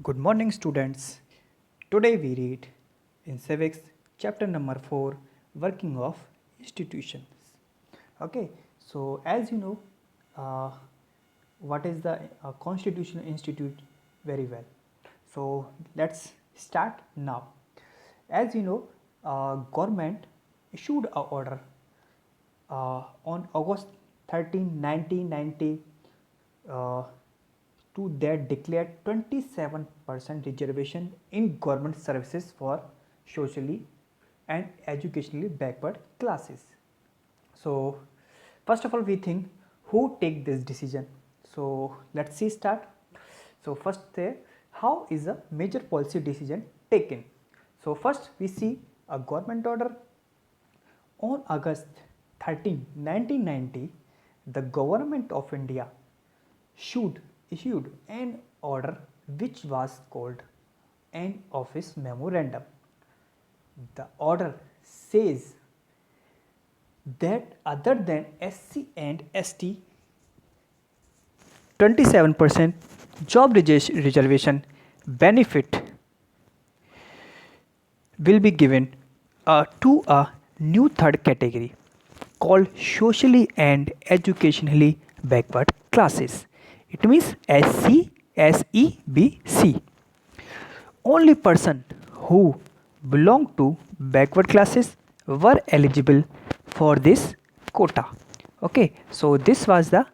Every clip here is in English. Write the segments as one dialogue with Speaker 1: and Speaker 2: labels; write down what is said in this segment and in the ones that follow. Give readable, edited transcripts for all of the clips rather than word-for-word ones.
Speaker 1: Good morning, students. Today we read in civics chapter number 4 working of institutions. Okay, so as you know, uh, what is the constitutional institute very well. So let's start now. As you know, government issued a order on August 13, 1990 uh, to that declared 27% reservation in government services for socially and educationally backward classes. So first of all we think who take this decision. So let's see start. So first there, how is a major policy decision taken. So first we see a government order on August 13, 1990, the Government of India issued an order which was called an office memorandum. The order says that other than SC and ST, 27% job reservation benefit will be given to a new third category called socially and educationally backward classes. It means SC, SE, BC. Only person who belong to backward classes were eligible for this quota. Okay, so this was the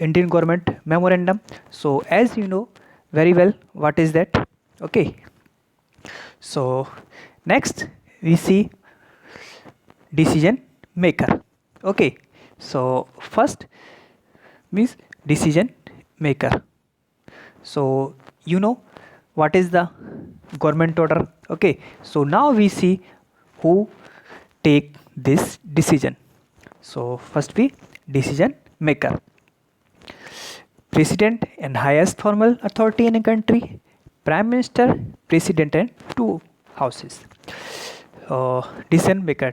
Speaker 1: Indian government memorandum. So as you know very well what is that. Okay, so next we see decision maker. Okay, so first means decision maker. So you know what is the government order. Okay, so now we see who take this decision. So first we decision maker, president and highest formal authority in a country, prime minister, president and two houses. Decision maker,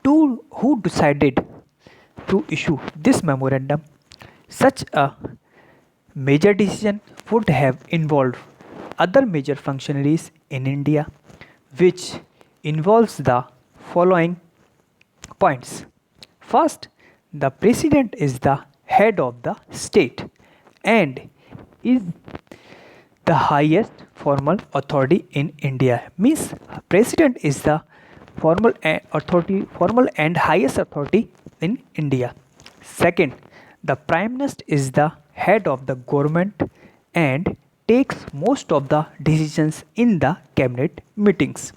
Speaker 1: two who decided to issue this memorandum. Such a major decision would have involved other major functionaries in India, which involves the following points. First, the president is the head of the state and is the highest formal authority in India. Means president is the formal and highest authority in India. Second, the prime minister is the head of the government and takes most of the decisions in the cabinet meetings.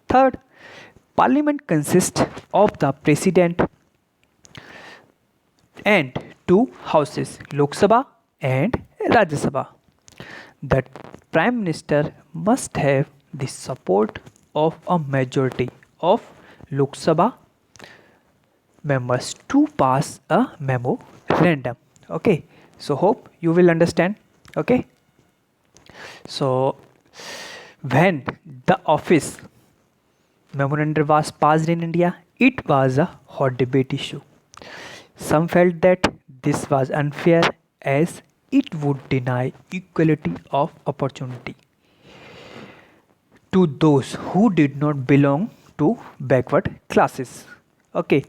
Speaker 1: Third, parliament consists of the president and two houses, Lok Sabha and Rajya Sabha. The prime minister must have the support of a majority of Lok Sabha members to pass a memorandum. Okay, so hope you will understand. Okay, so when the office memorandum was passed in India, it was a hot debate issue. Some felt that this was unfair as it would deny equality of opportunity to those who did not belong to backward classes. Okay,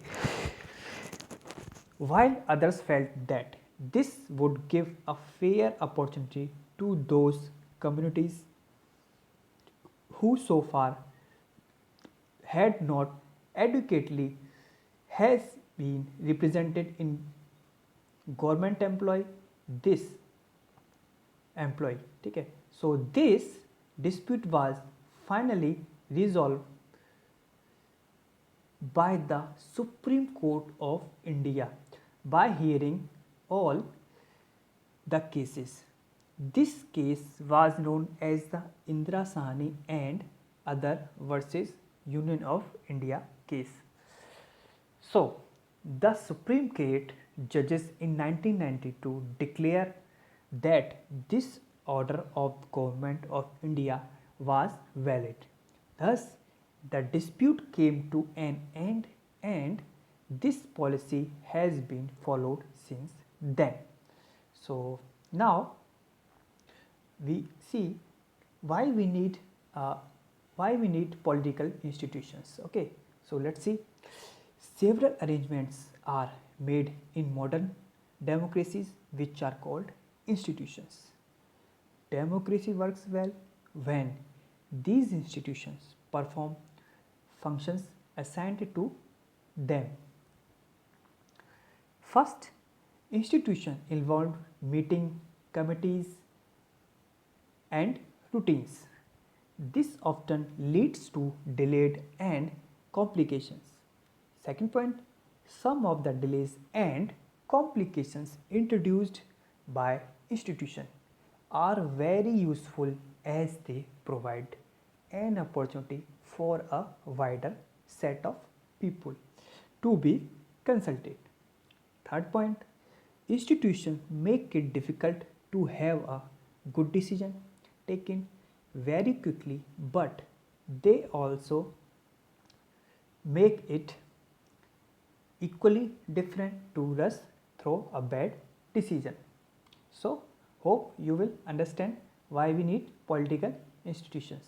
Speaker 1: while others felt that this would give a fair opportunity to those communities who so far had not adequately has been represented in government this employee. Okay, so this dispute was finally resolved by the Supreme Court of India by hearing all the cases. This case was known as the Indira Sahni and other versus Union of India case. So, the Supreme Court judges in 1992 declare that this order of Government of India was valid. Thus, the dispute came to an end and this policy has been followed since then. So, now we see why we need uh, political institutions. Okay, so let's see. Several arrangements are made in modern democracies which are called institutions. Democracy works well when these institutions perform functions assigned to them. First, institution involved meeting, committees and routines. This often leads to delayed and complications. Second point, some of the delays and complications introduced by institution are very useful as they provide an opportunity for a wider set of people to be consulted. Third point, institutions make it difficult to have a good decision taken very quickly, but they also make it equally different to rush through a bad decision. So, hope you will understand why we need political institutions.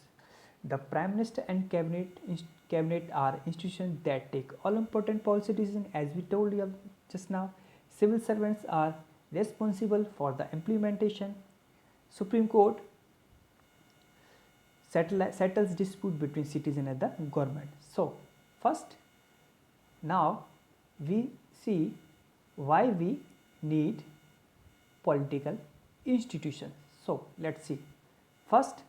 Speaker 1: The Prime Minister and cabinet are institutions that take all important policy decisions, as we told you just now. Civil servants are responsible for the implementation. Supreme Court settles dispute between citizen and the government. So, first, now we see why we need political institutions. So, let's see. First,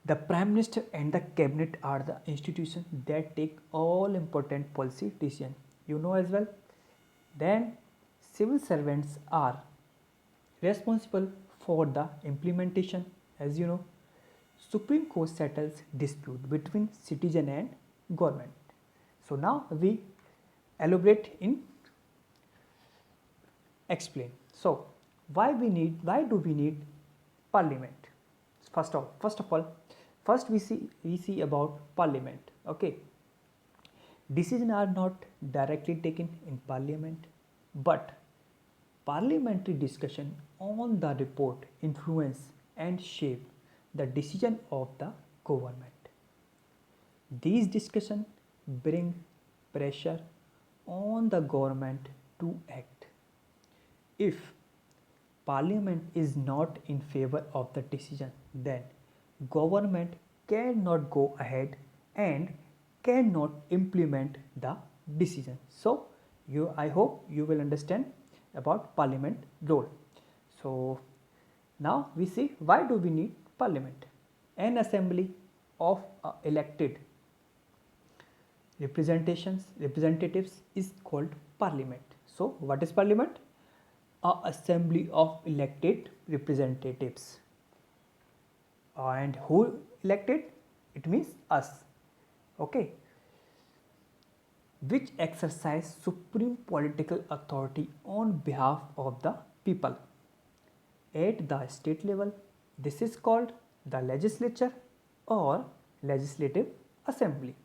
Speaker 1: the Prime Minister and the Cabinet are the institutions that take all important policy decisions. You know as well. Then, civil servants are responsible for the implementation. As you know, Supreme Court settles dispute between citizen and government. So, now we elaborate in explain. So, why do we need parliament? First of all, we see about parliament. Okay, decisions are not directly taken in parliament, but parliamentary discussion on the report influence and shape the decision of the government. These discussions bring pressure on the government to act. If Parliament is not in favor of the decision, then government cannot go ahead and cannot implement the decision. So, I hope you will understand about Parliament role. So, now we see why do we need Parliament? An assembly of elected representatives is called Parliament. So, what is Parliament? A assembly of elected representatives. And who elected? It means us. Okay. Which exercise supreme political authority on behalf of the people. At the state level, this is called the legislature or legislative assembly.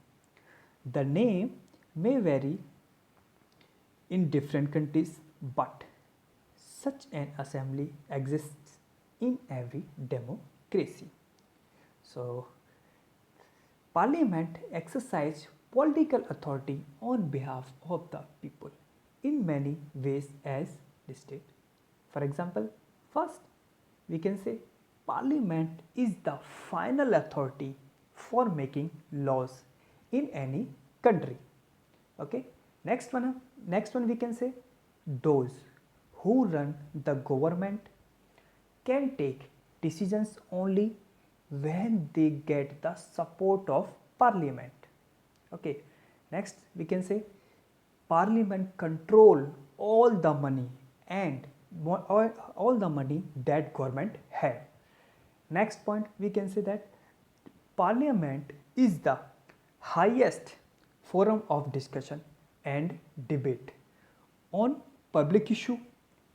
Speaker 1: The name may vary in different countries, but such an assembly exists in every democracy. So, Parliament exercises political authority on behalf of the people in many ways as listed. For example, first we can say Parliament is the final authority for making laws in any country. Okay. Next one we can say those who run the government can take decisions only when they get the support of Parliament. Okay. Next we can say Parliament control all the money and all the money that government have. Next point we can say that Parliament is the highest forum of discussion and debate on public issue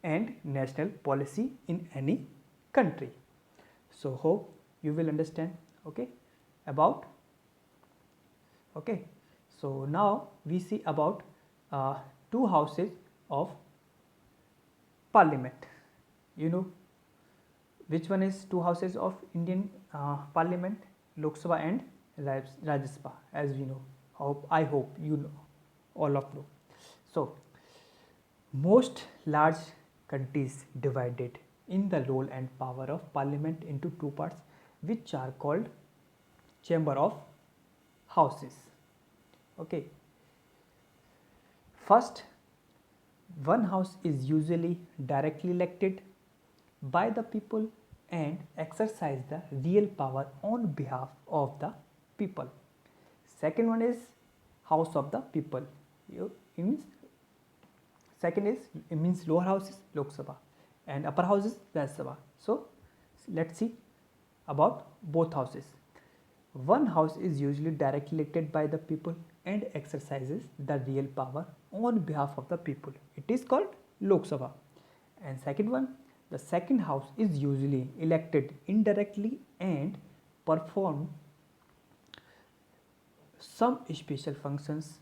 Speaker 1: and national policy in any country. So, hope you will understand. Okay, about. Okay, so now we see about two houses of Parliament. You know Which one is two houses of Indian Parliament? Lok Sabha and Rajya Sabha, as we know. I hope you know, all of you. So, most large countries divided in the role and power of Parliament into two parts, which are called Chamber of Houses. Okay. First, one house is usually directly elected by the people and exercise the real power on behalf of the people. Second one is House of the People. Second is, it means lower house is Lok Sabha and upper house is Rajya Sabha. So let's see about both houses. One house is usually directly elected by the people and exercises the real power on behalf of the people. It is called Lok Sabha. And second one, the second house is usually elected indirectly and perform some special functions.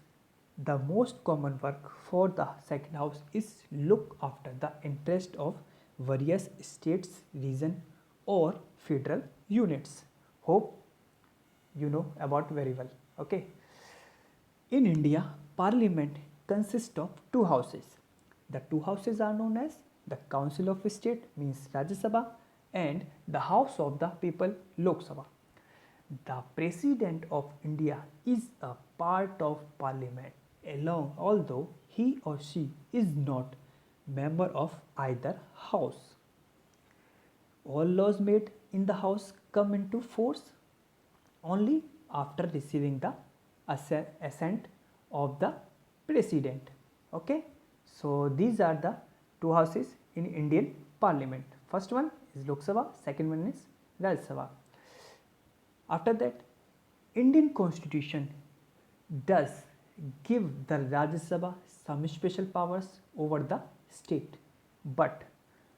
Speaker 1: The most common work for the second house is look after the interest of various states, region or federal units. Hope you know about very well. Okay. In India, Parliament consists of two houses. The two houses are known as the Council of State, means Rajya Sabha, and the House of the People, Lok Sabha. The President of India is a part of Parliament, although he or she is not member of either house. All laws made in the house come into force only after receiving the assent of the President. Okay, so these are the two houses in Indian Parliament. First one is Lok Sabha, second one is Rajya Sabha. After that, Indian Constitution does give the Rajya Sabha some special powers over the state, but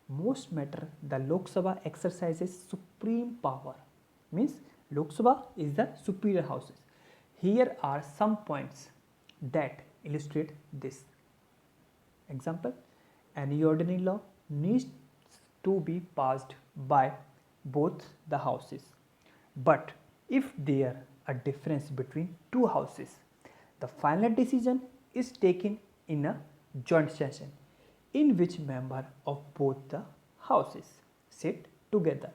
Speaker 1: most matter the Lok Sabha exercises supreme power, means Lok Sabha is the superior houses. Here are some points that illustrate this. Example, any ordinary law needs to be passed by both the houses, but if there a difference between two houses, the final decision is taken in a joint session in which member of both the houses sit together.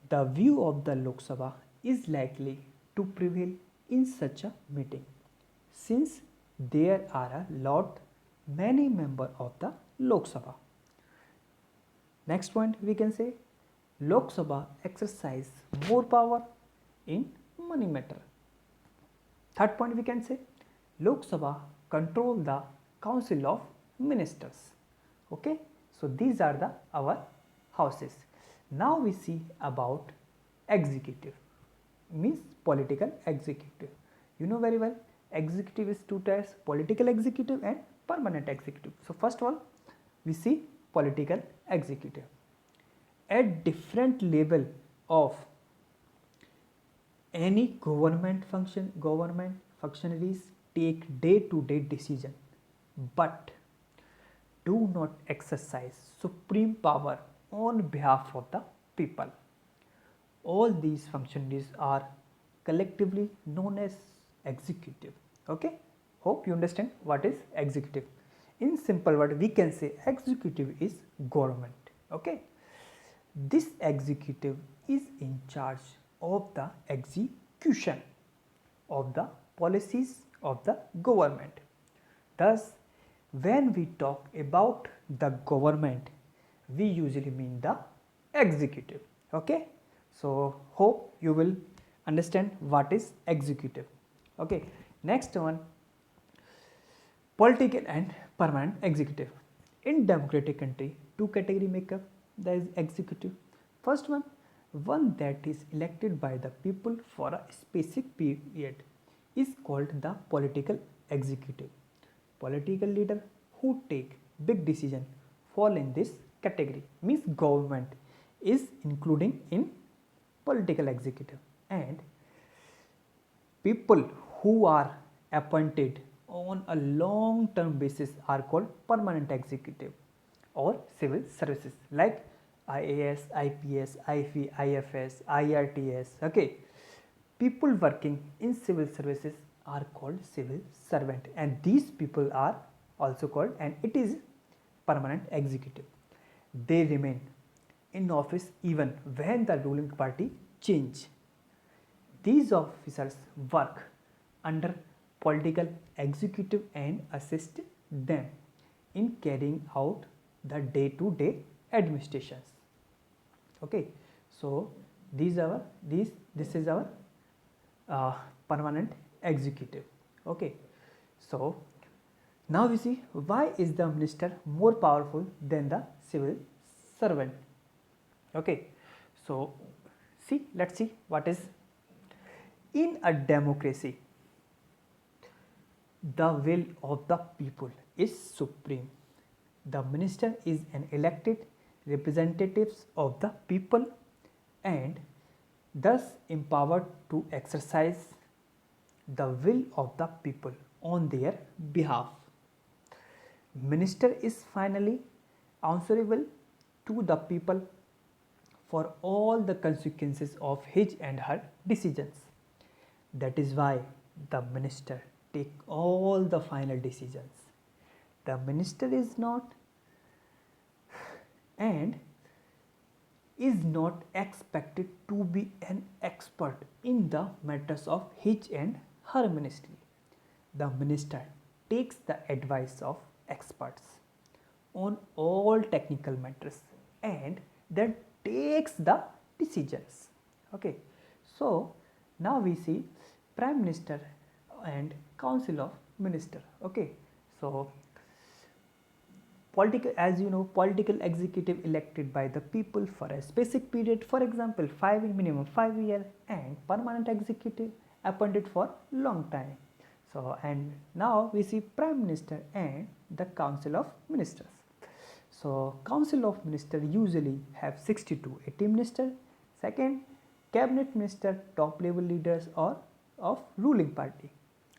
Speaker 1: The view of the Lok Sabha is likely to prevail in such a meeting, since there are a lot many members of the Lok Sabha. Next point, we can say Lok Sabha exercise more power in money matter. Third point, we can say Lok Sabha control the Council of Ministers. Okay, so these are the our houses. Now we see about executive, means political executive. You know very well, executive is two types, political executive and permanent executive. So first of all, we see political executive. At different level of any government functionaries take day-to-day decision, but do not exercise supreme power on behalf of the people. All these functionaries are collectively known as executive. Okay, hope you understand what is executive. In simple word, we can say executive is government. Okay, this executive is in charge of the execution of the policies of the government. Thus, when we talk about the government, we usually mean the executive. Okay, so hope you will understand what is executive. Okay, next one, political and permanent executive. In democratic country, two category make up the executive. First one that is elected by the people for a specific period is called the political executive. Political leader who take big decision fall in this category, means government is including in political executive, and people who are appointed on a long term basis are called permanent executive or civil services, like IAS, IPS, IFE, IFS, IRTS. Okay, people working in civil services are called civil servant, and these people are also called, and it is permanent executive. They remain in office even when the ruling party change. These officers work under political executive and assist them in carrying out the day-to-day administrations. Okay, so this is our permanent executive. Okay, so now we see why is the minister more powerful than the civil servant. Okay, so let's see what is in a democracy. The will of the people is supreme. The minister is an elected representatives of the people and thus empowered to exercise the will of the people on their behalf. Minister is finally answerable to the people for all the consequences of his and her decisions. That is why the minister take all the final decisions. The minister is not and is not expected to be an expert in the matters of his and her ministry. The minister takes the advice of experts on all technical matters and then takes the decisions. Okay, so now we see Prime Minister and Council of Minister. Okay, so political, as you know, political executive elected by the people for a specific period, for example minimum 5 years, and permanent executive appointed for long time. So and now we see Prime Minister and the Council of Ministers. So Council of Minister usually have 60 to 80 ministers. Second, cabinet minister, top level leaders or of ruling party.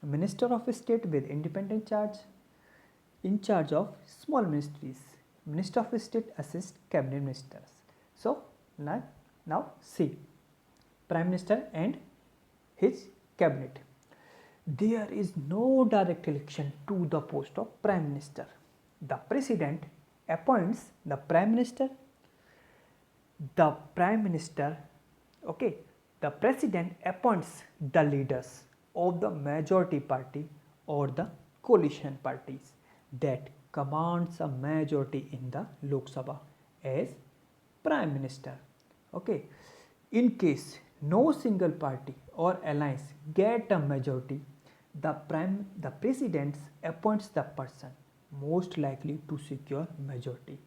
Speaker 1: Minister of State with independent charge, in charge of small ministries. Minister of State assist cabinet ministers. So now see Prime Minister and his cabinet. There is no direct election to the post of Prime Minister. The President appoints the Prime Minister. The Prime Minister, okay, the President appoints the leaders of the majority party or the coalition parties that commands a majority in the Lok Sabha as Prime Minister. Okay, in case no single party or alliance get a majority, the President appoints the person most likely to secure majority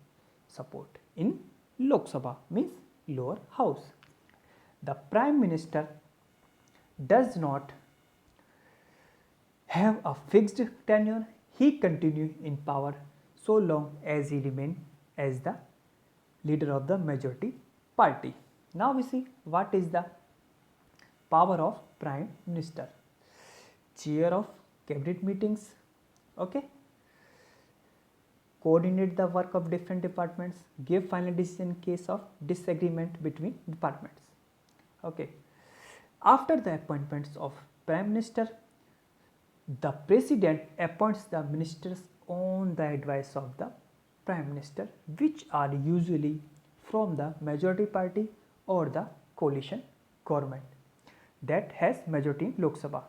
Speaker 1: support in Lok Sabha, means lower house. The Prime Minister does not have a fixed tenure. He continues in power so long as he remains as the leader of the majority party. Now we see what is the power of Prime Minister. Chair of cabinet meetings, okay, coordinate the work of different departments, give final decision in case of disagreement between departments. Okay, after the appointments of Prime Minister, the President appoints the ministers on the advice of the Prime Minister, which are usually from the majority party or the coalition government that has majority in Lok Sabha.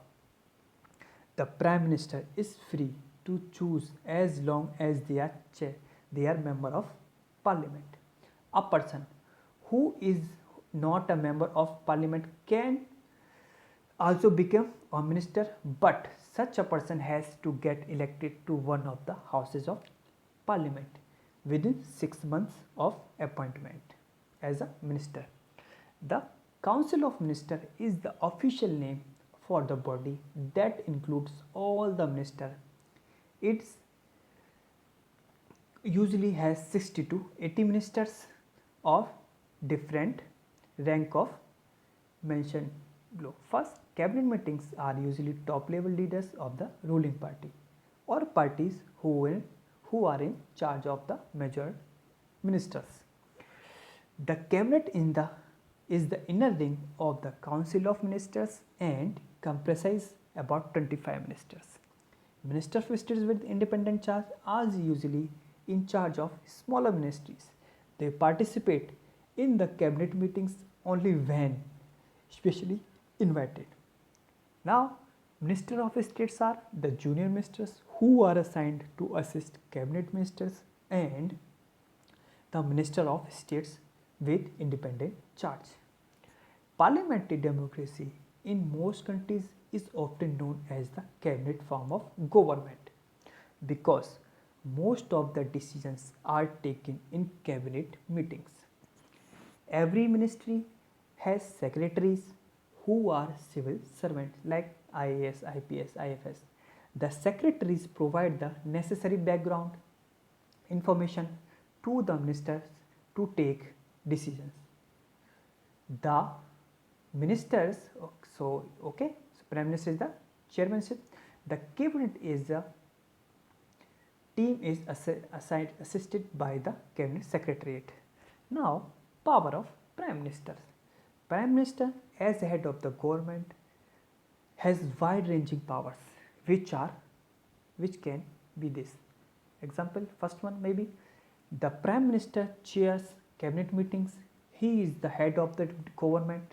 Speaker 1: The Prime Minister is free to choose as long as they are member of Parliament. A person who is not a member of Parliament can also become a minister, but such a person has to get elected to one of the houses of Parliament within 6 months of appointment as a minister. The Council of Ministers is the official name for the body that includes all the ministers. It usually has 60 to 80 ministers of different rank of mentioned below. First, cabinet meetings are usually top level leaders of the ruling party or parties who are in charge of the major ministers. The cabinet is the inner ring of the Council of Ministers and comprises about 25 ministers. Minister of States with independent charge are usually in charge of smaller ministries. They participate in the cabinet meetings only when specially invited. Now, Minister of States are the junior ministers who are assigned to assist cabinet ministers and the Minister of States with independent charge. Parliamentary democracy in most countries is often known as the cabinet form of government because most of the decisions are taken in cabinet meetings. Every ministry has secretaries who are civil servants like IAS, IPS, IFS. The secretaries provide the necessary background information to the ministers to take decisions. The ministers, so Prime Minister is the chairmanship. The cabinet is the team is assisted by the cabinet secretariat. Now, power of Prime Minister. Prime Minister as head of the government has wide-ranging powers, which can be this. Example, first one maybe the Prime Minister chairs cabinet meetings. He is the head of the government.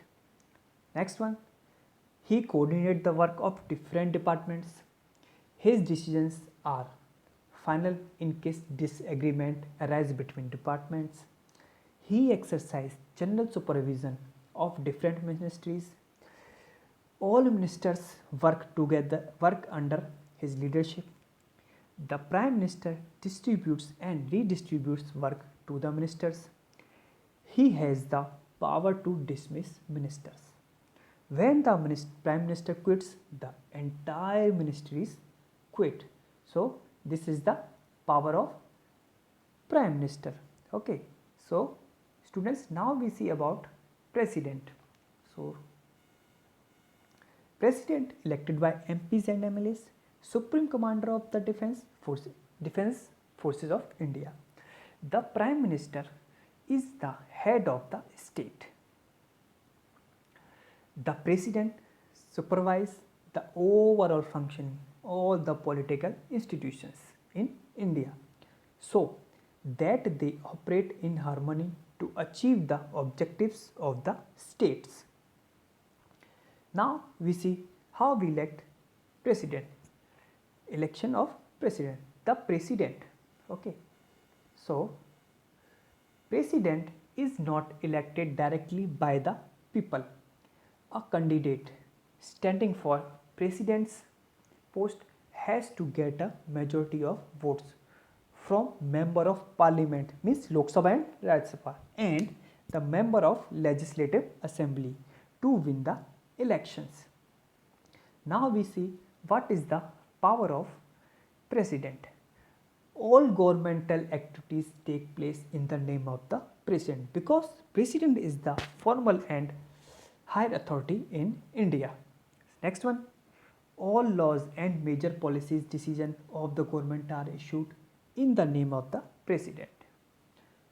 Speaker 1: Next one, he coordinates the work of different departments. His decisions are final in case disagreement arises between departments. He exercises general supervision of different ministries. All ministers work under his leadership. The Prime Minister distributes and redistributes work to the ministers. He has the power to dismiss ministers. When the Prime Minister quits, the entire ministries quit. So, this is the power of Prime Minister. Okay. So, students, now we see about President. So, President elected by MPs and MLAs, Supreme Commander of the Defence Forces of India. The Prime Minister is the head of the state. The President supervises the overall functioning all the political institutions in India so that they operate in harmony to achieve the objectives of the states. Now we see how we elect President. Election of President. The President. Okay. So, President is not elected directly by the people. A candidate standing for President's post has to get a majority of votes from Member of Parliament, means Lok Sabha and Rajya Sabha, and the Member of Legislative Assembly to win the elections. Now we see what is the power of President. All governmental activities take place in the name of the President because President is the formal and higher authority in India. Next one, all laws and major policies decision of the government are issued in the name of the President.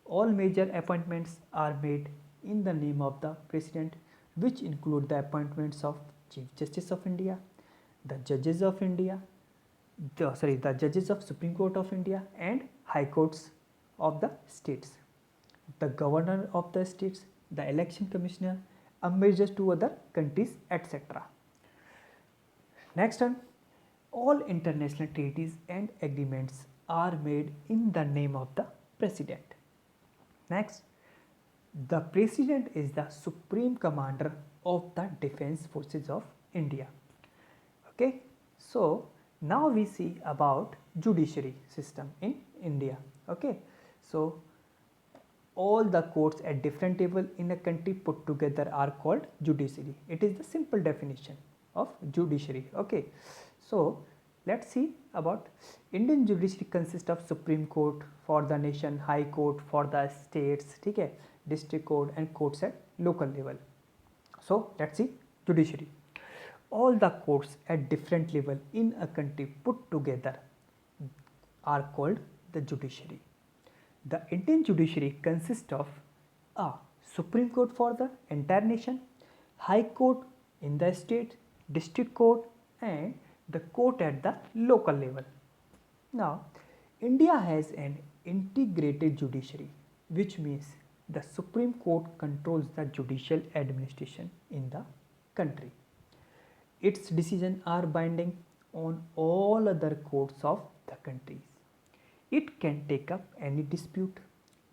Speaker 1: All major appointments are made in the name of the President, which include the appointments of Chief Justice of India, the judges of India, the judges of Supreme Court of India and High Courts of the states, the governor of the states, the election commissioner, ambassadors to other countries, etc. Next one, all international treaties and agreements are made in the name of the President. Next, the President is the Supreme Commander of the Defence Forces of India. Okay, so now we see about judiciary system in India. Okay, so all the courts at different level in a country put together are called judiciary. It is the simple definition of judiciary. Okay, so let's see about Indian judiciary consists of Supreme Court for the nation, High Court for the states, okay, District Court and courts at local level. So let's see judiciary. All the courts at different level in a country put together are called the judiciary. The Indian judiciary consists of a Supreme Court for the entire nation, High Court in the state, District Court, and the court at the local level. Now, India has an integrated judiciary, which means the Supreme Court controls the judicial administration in the country. Its decisions are binding on all other courts of the countries. It can take up any dispute,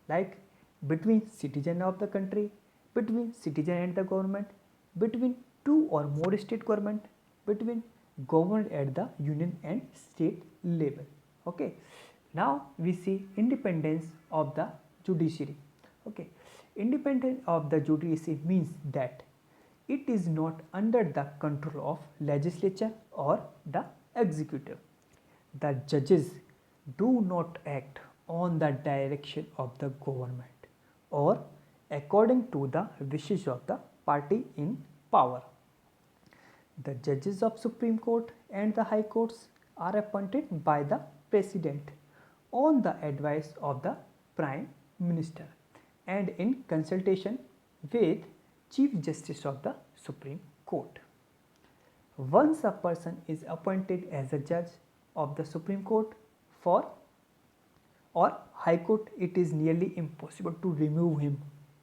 Speaker 1: like between citizen of the country, between citizen and the government, between two or more state government, between government at the union and state level. Okay. Now we see independence of the judiciary. Okay. Independence of the judiciary means that it is not under the control of legislature or the executive. The judges do not act on the direction of the government or according to the wishes of the party in power. The judges of Supreme Court and the High Courts are appointed by the President on the advice of the Prime Minister and in consultation with Chief Justice of the Supreme Court. Once a person is appointed as a judge of the Supreme Court for or High Court, it is nearly impossible to remove him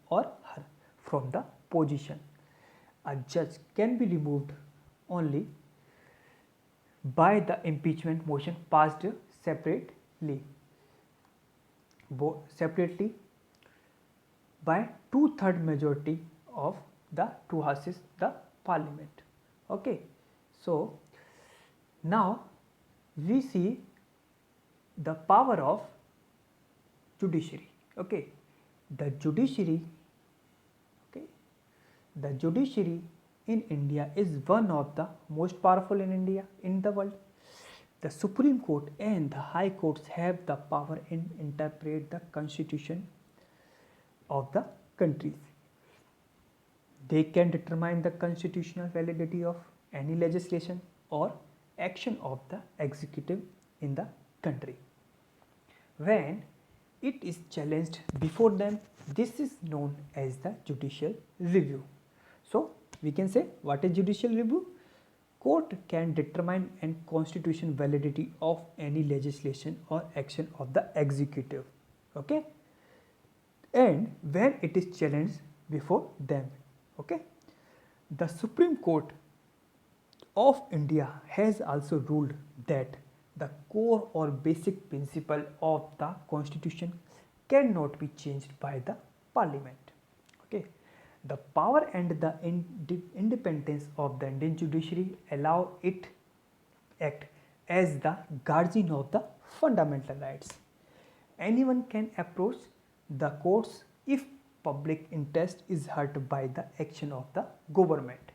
Speaker 1: or her from the position. A judge can be removed only by the impeachment motion passed separately by 2/3 majority of the two houses the parliament. Okay, so now we see the power of judiciary. Okay, the judiciary in India is one of the most powerful in the world. The Supreme Court and the High Courts have the power to interpret the constitution of the countries. They can determine the constitutional validity of any legislation or action of the executive in the country. When it is challenged before them, this is known as the judicial review. So, we can say, what is judicial review? Court can determine and constitution validity of any legislation or action of the executive. Okay, and when it is challenged before them. Okay, the Supreme Court of India has also ruled that the core or basic principle of the constitution cannot be changed by the parliament. Okay, the power and the independence of the Indian judiciary allow it act as the guardian of the fundamental rights. Anyone can approach the courts if public interest is hurt by the action of the government.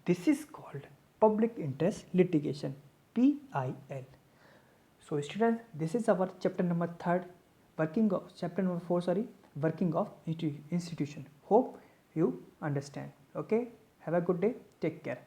Speaker 1: This is called public interest litigation, PIL. So students, this is our chapter number 3, chapter number 4, working of institution. Hope you understand. Okay, have a good day, take care.